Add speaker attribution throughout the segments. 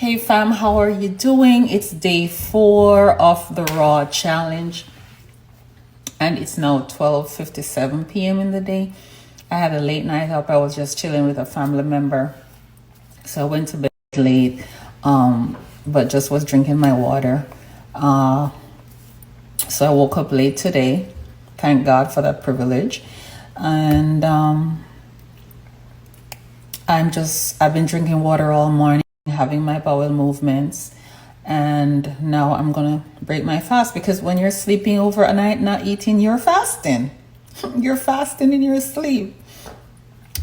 Speaker 1: Hey fam, how are you doing? It's day 4 of the Raw challenge and it's now 12:57 p.m. in the day. I had a late night up. I was just chilling with a family member. So I went to bed late, but just was drinking my water. So I woke up late today. Thank God for that privilege. And I've been drinking water all morning, having my bowel movements, and now I'm gonna break my fast because when you're sleeping over a night not eating, you're fasting. You're fasting in your sleep.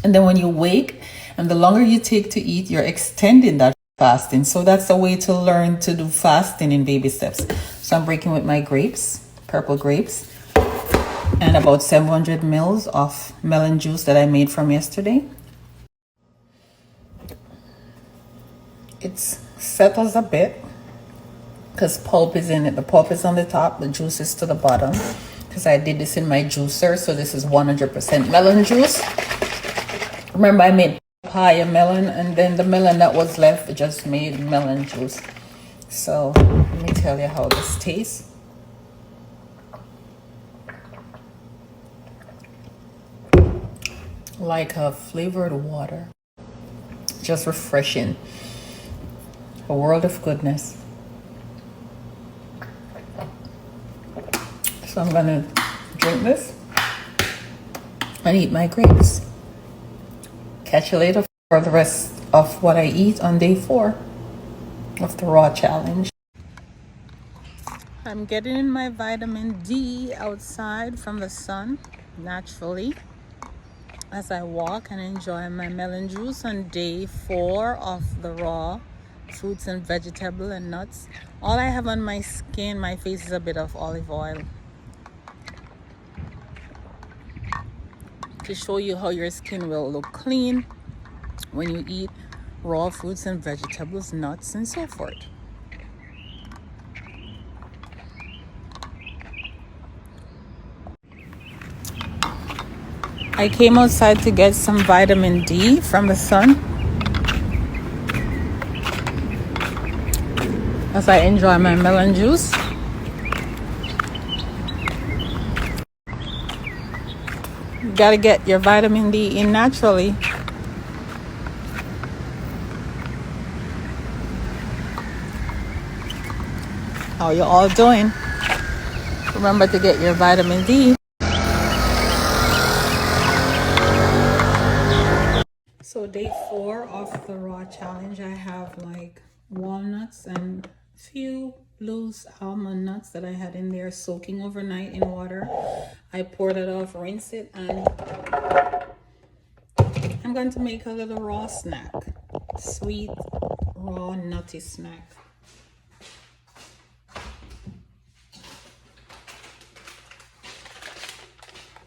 Speaker 1: And then when you wake, and the longer you take to eat, you're extending that fasting. So that's a way to learn to do fasting in baby steps. So I'm breaking with my grapes, purple grapes, and about 700 mils of melon juice that I made from yesterday. It settles a bit because pulp is in it. The pulp is on the top, the juice is to the bottom because I did this in my juicer. So this is 100% melon juice. Remember, I made papaya melon, and then the melon that was left just made melon juice. So let me tell you how this tastes. Like a flavored water, just refreshing. A world of goodness. So I'm gonna drink this and eat my grapes. Catch you later for the rest of what I eat on day 4 of the Raw challenge. I'm getting in my vitamin D outside from the sun naturally as I walk and enjoy my melon juice on day 4 of the Raw fruits and vegetable and nuts. All I have on my skin, my face, is a bit of olive oil to show you how your skin will look clean when you eat raw fruits and vegetables, nuts, and so forth. I came outside to get some vitamin D from the sun as I enjoy my melon juice. You gotta get your vitamin D in naturally. How you all doing? Remember to get your vitamin D. So day 4 of the Raw challenge, I have like walnuts and few loose almond nuts that I had in there soaking overnight in water. I poured it off, rinse it, and I'm going to make a little raw snack. Sweet, raw, nutty snack.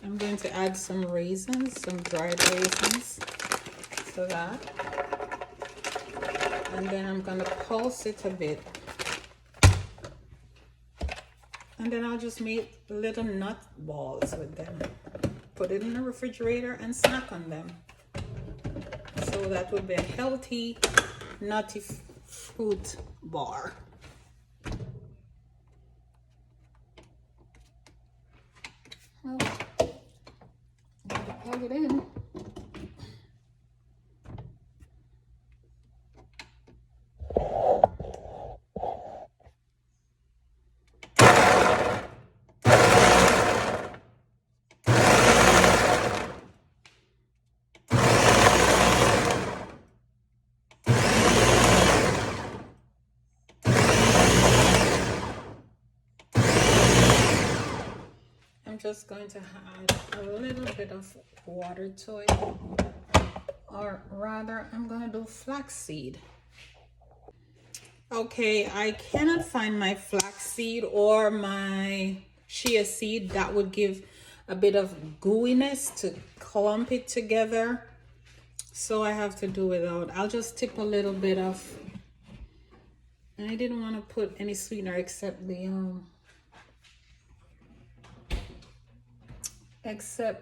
Speaker 1: I'm going to add some raisins, some dried raisins to that. And then I'm going to pulse it a bit. And then I'll just make little nut balls with them. Put it in the refrigerator and snack on them. So that would be a healthy, nutty fruit bar. Well, gotta plug it in. I'm just going to add a little bit of water to it, or rather I'm going to do flaxseed. Okay, I cannot find my flaxseed or my chia seed. That would give a bit of gooiness to clump it together, so I have to do without. I'll just tip a little bit of, and I didn't want to put any sweetener except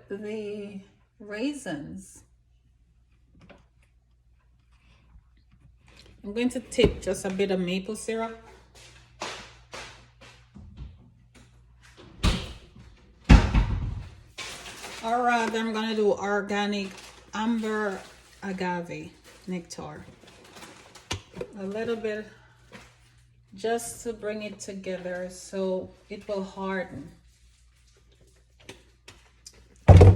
Speaker 1: the raisins. I'm going to tip just a bit of maple syrup. Or rather, I'm gonna do organic amber agave nectar. A little bit, just to bring it together so it will harden.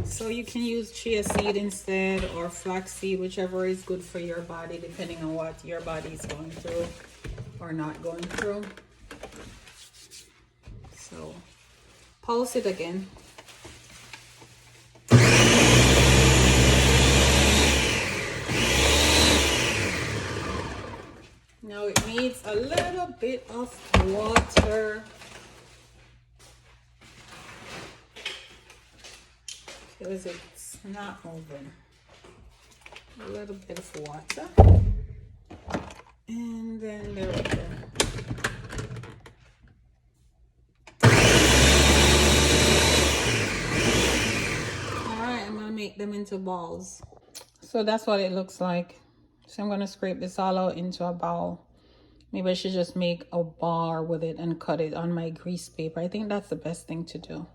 Speaker 1: So you can use chia seed instead, or flaxseed, whichever is good for your body, depending on what your body is going through or not going through. So pulse it again. Now it needs a little bit of water. Because it's not moving. A little bit of water. And then there we go. Alright, I'm gonna make them into balls. So that's what it looks like. So I'm gonna scrape this all out into a bowl. Maybe I should just make a bar with it and cut it on my grease paper. I think that's the best thing to do.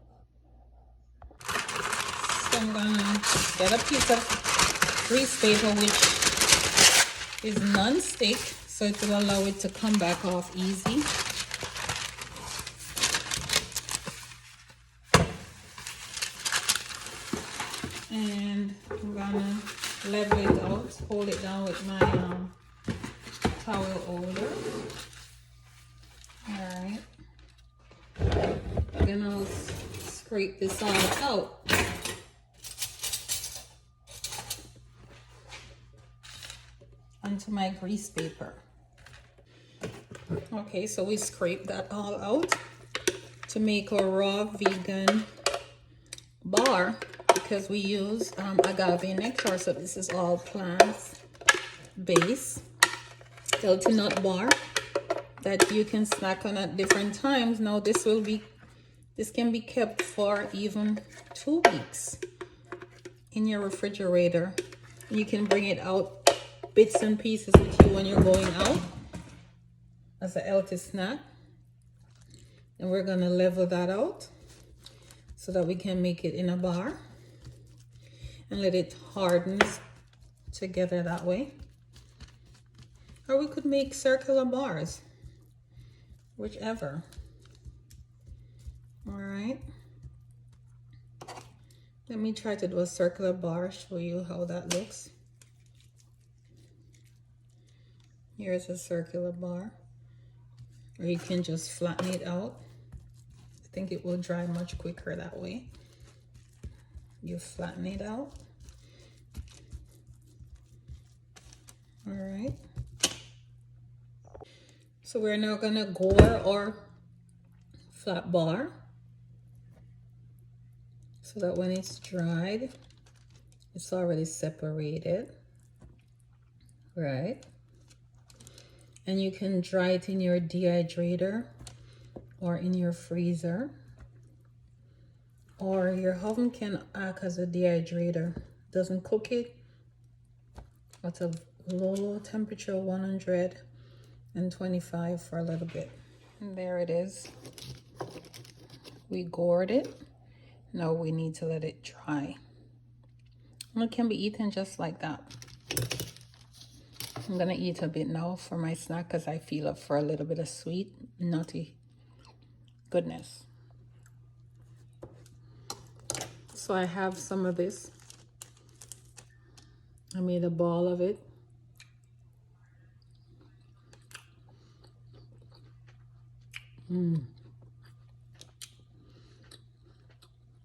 Speaker 1: So I'm gonna get a piece of grease paper which is non-stick, so it will allow it to come back off easy. And I'm gonna level it out, hold it down with my towel holder. Alright. Then I'll scrape this all out. Onto my grease paper. Okay, so we scrape that all out to make a raw vegan bar, because we use agave nectar, so this is all plants based healthy nut bar that you can snack on at different times. Now this can be kept for even 2 weeks in your refrigerator. You can bring it out bits and pieces with you when you're going out as a healthy snack. And we're gonna level that out so that we can make it in a bar and let it harden together that way. Or we could make circular bars, whichever. All right. Let me try to do a circular bar, show you how that looks. Here's a circular bar, or you can just flatten it out. I think it will dry much quicker that way. You flatten it out. All right. So we're now gonna gore our flat bar so that when it's dried, it's already separated, right? And you can dry it in your dehydrator or in your freezer, or your oven can act as a dehydrator. Doesn't cook it at a low temperature, 125 for a little bit. And there it is. We gored it. Now we need to let it dry. And it can be eaten just like that. I'm gonna eat a bit now for my snack because I feel up for a little bit of sweet, nutty goodness. So I have some of this. I made a ball of it.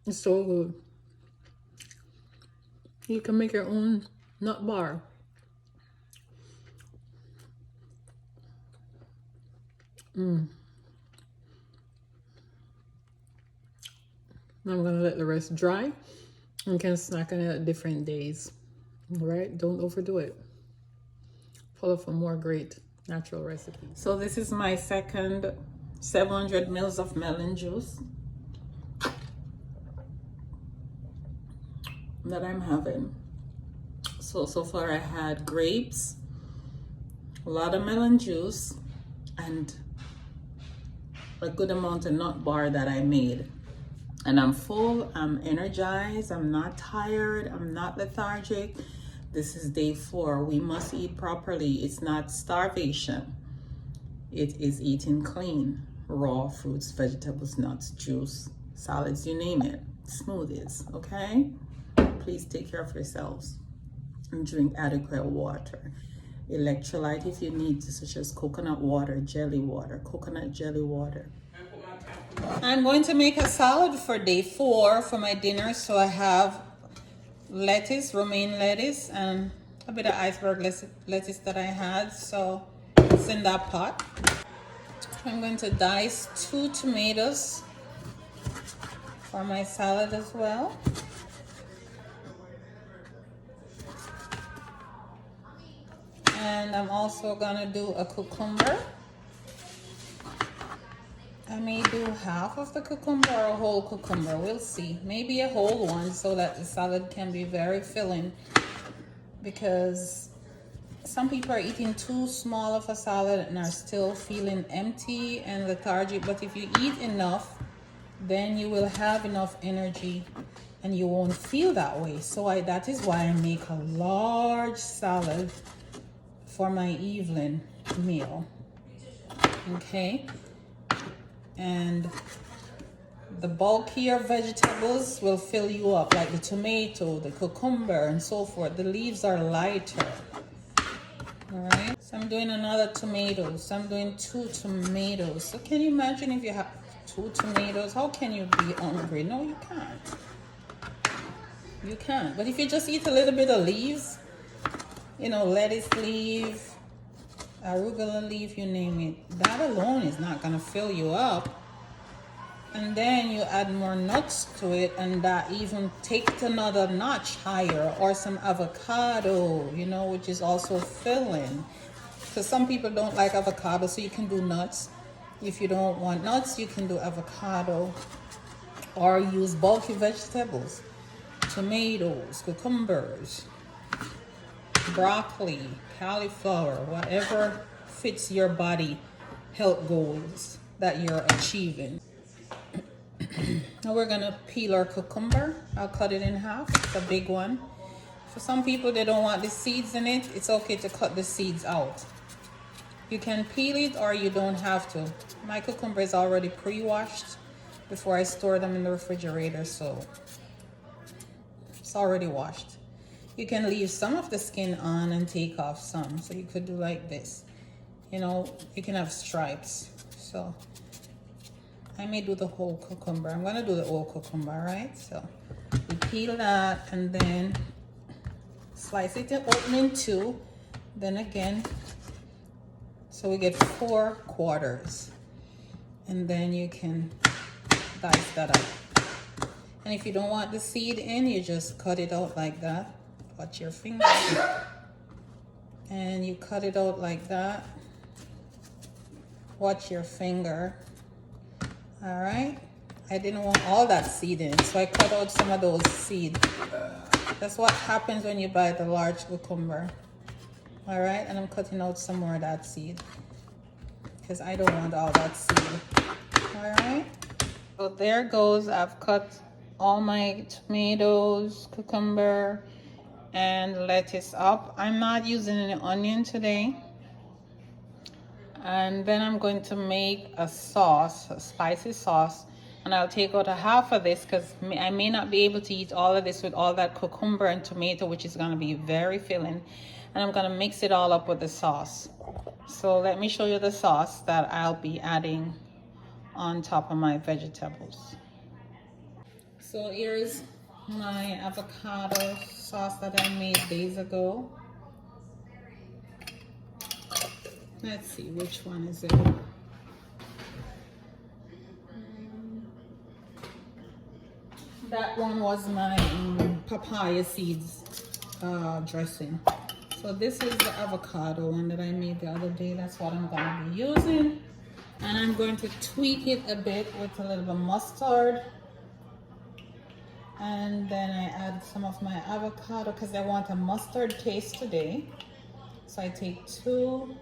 Speaker 1: It's so good. You can make your own nut bar. I'm gonna let the rest dry and can snack on it at different days. All right, don't overdo it. Follow for more great natural recipes. So this is my second 700 mils of melon juice that I'm having. So far I had grapes, a lot of melon juice, and a good amount of nut bar that I made. And I'm full, I'm energized, I'm not tired, I'm not lethargic. This is day 4. We must eat properly. It's not starvation. It is eating clean. Raw fruits, vegetables, nuts, juice, salads, you name it. Smoothies, okay? Please take care of yourselves and drink adequate water. Electrolyte if you need to, such as coconut water, jelly water, coconut jelly water. I'm going to make a salad for day 4 for my dinner. So I have lettuce, romaine lettuce, and a bit of iceberg lettuce that I had. So it's in that pot. I'm going to dice 2 tomatoes for my salad as well. And I'm also gonna do a cucumber. I may do half of the cucumber or a whole cucumber, we'll see. Maybe a whole one so that the salad can be very filling, because some people are eating too small of a salad and are still feeling empty and lethargic. But if you eat enough, then you will have enough energy and you won't feel that way. So that is why I make a large salad for my evening meal. Okay, and the bulkier vegetables will fill you up, like the tomato, the cucumber, and so forth. The leaves are lighter. All right, so I'm doing another tomato. So I'm doing 2 tomatoes. So can you imagine if you have 2 tomatoes? How can you be hungry? No, you can't. You can't. But if you just eat a little bit of leaves, you know, lettuce leaf, arugula leaf, you name it, that alone is not gonna fill you up. And then you add more nuts to it, and that even takes another notch higher, or some avocado, you know, which is also filling. Because some people don't like avocado, so you can do nuts. If you don't want nuts, you can do avocado, or use bulky vegetables, tomatoes, cucumbers, broccoli, cauliflower, whatever fits your body health goals that you're achieving. Now we're gonna peel our cucumber. I'll cut it in half. It's a big one. For some people, they don't want the seeds in it. It's okay to cut the seeds out. You can peel it or you don't have to. My cucumber is already pre-washed before I store them in the refrigerator, so it's already washed. You can leave some of the skin on and take off some. So you could do like this. You know, you can have stripes. So I may do the whole cucumber. I'm gonna do the whole cucumber, right? So we peel that and then slice it open in 2. Then again, so we get 4 quarters. And then you can dice that up. And if you don't want the seed in, you just cut it out like that. Watch your finger. And you cut it out like that. Watch your finger. All right, I didn't want all that seed in, so I cut out some of those seeds. That's what happens when you buy the large cucumber. All right, and I'm cutting out some more of that seed because I don't want all that seed. All right, so there goes. I've cut all my tomatoes, cucumber, and lettuce up. I'm not using any onion today. And then I'm going to make a sauce, a spicy sauce, and I'll take out a half of this because I may not be able to eat all of this with all that cucumber and tomato, which is going to be very filling. And I'm going to mix it all up with the sauce. So let me show you the sauce that I'll be adding on top of my vegetables. So here's my avocado sauce that I made days ago. Let's see, which one is it? That one was my papaya seeds dressing. So this is the avocado one that I made the other day. That's what I'm going to be using. And I'm going to tweak it a bit with a little bit of mustard. And then I add some of my avocado because I want a mustard taste today. So I take 2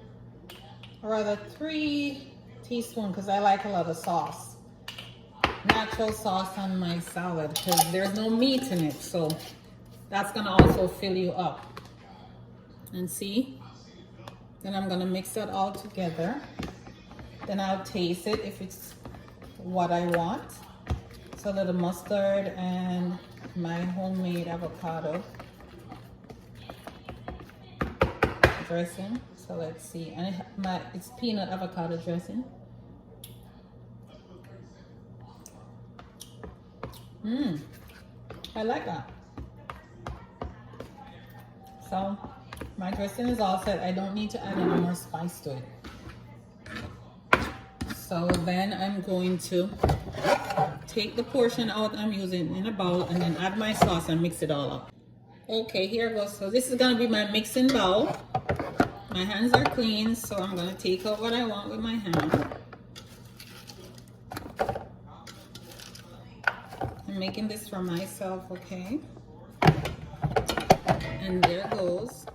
Speaker 1: or rather 3 teaspoons, because I like a lot of sauce. Natural sauce on my salad, because there's no meat in it, so that's gonna also fill you up. And see, then I'm gonna mix that all together. Then I'll taste it if it's what I want. So a little mustard and my homemade avocado dressing. So let's see, and it's peanut avocado dressing. I like that. So my dressing is all set. I don't need to add any more spice to it. So then I'm going to take the portion out I'm using in a bowl and then add my sauce and mix it all up. Okay, here it goes. So this is gonna be my mixing bowl. My hands are clean, so I'm gonna take out what I want with my hand. I'm making this for myself, okay? And there goes.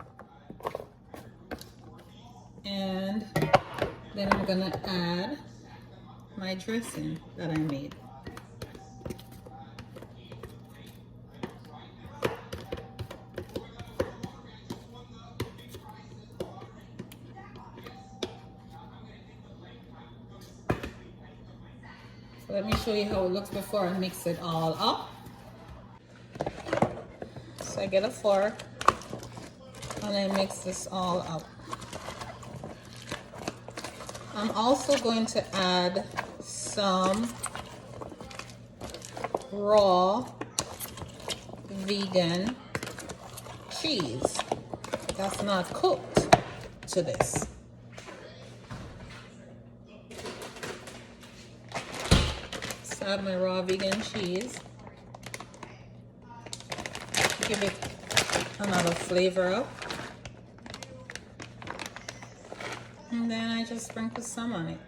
Speaker 1: And then I'm gonna add my dressing that I made. So let me show you how it looks before I mix it all up. So I get a fork and I mix this all up. I'm also going to add some raw vegan cheese that's not cooked to this. So I have my raw vegan cheese. Give it another flavor up. And then I just sprinkle some on it.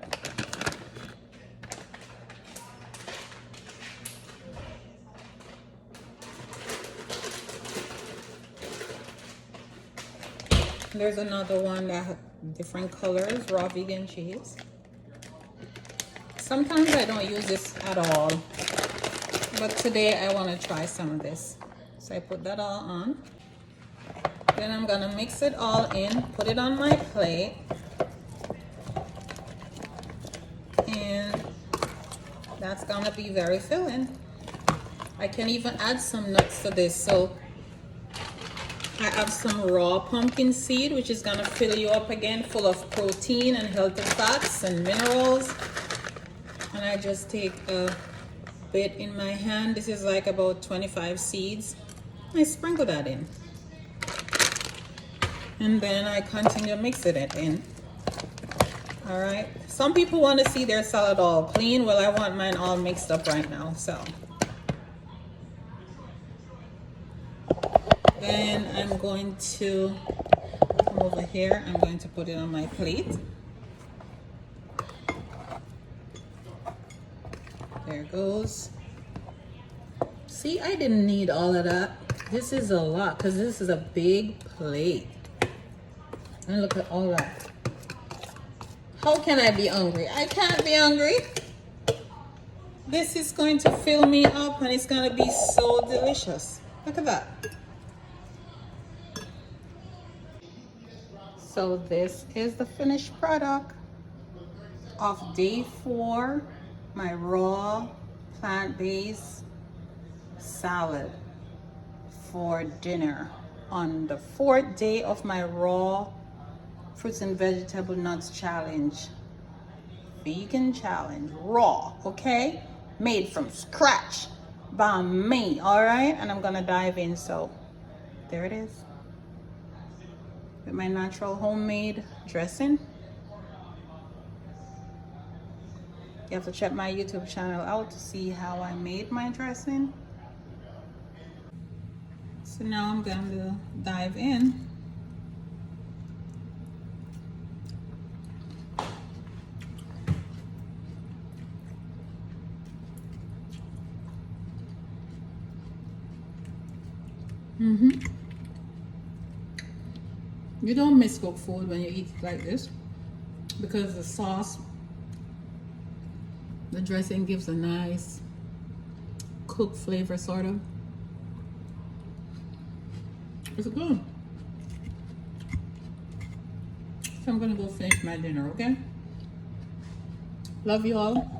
Speaker 1: There's another one that has different colors, raw vegan cheese. Sometimes I don't use this at all, but today I want to try some of this. So I put that all on. Then I'm gonna mix it all in, put it on my plate. And that's gonna be very filling. I can even add some nuts to this. So I have some raw pumpkin seed, which is gonna fill you up again, full of protein and healthy fats and minerals. And I just take a bit in my hand. This is like about 25 seeds. I sprinkle that in. And then I continue mixing it in. All right. Some people want to see their salad all clean. Well, I want mine all mixed up right now. So then I'm going to come over here. I'm going to put it on my plate. There it goes. See, I didn't need all of that. This is a lot because this is a big plate. And look at all that. How can I be hungry? I can't be hungry. This is going to fill me up and it's going to be so delicious. Look at that. So this is the finished product of day 4, my raw plant-based salad for dinner on the 4th day of my raw fruits and vegetable nuts challenge, vegan challenge, raw, okay, made from scratch by me. All right, and I'm gonna dive in. So there it is with my natural homemade dressing. You have to check my YouTube channel out to see how I made my dressing. So now I'm going to dive in. You don't miss cooked food when you eat it like this. because the sauce, the dressing gives a nice cooked flavor, sort of. It's good. So I'm gonna go finish my dinner, okay? Love you all.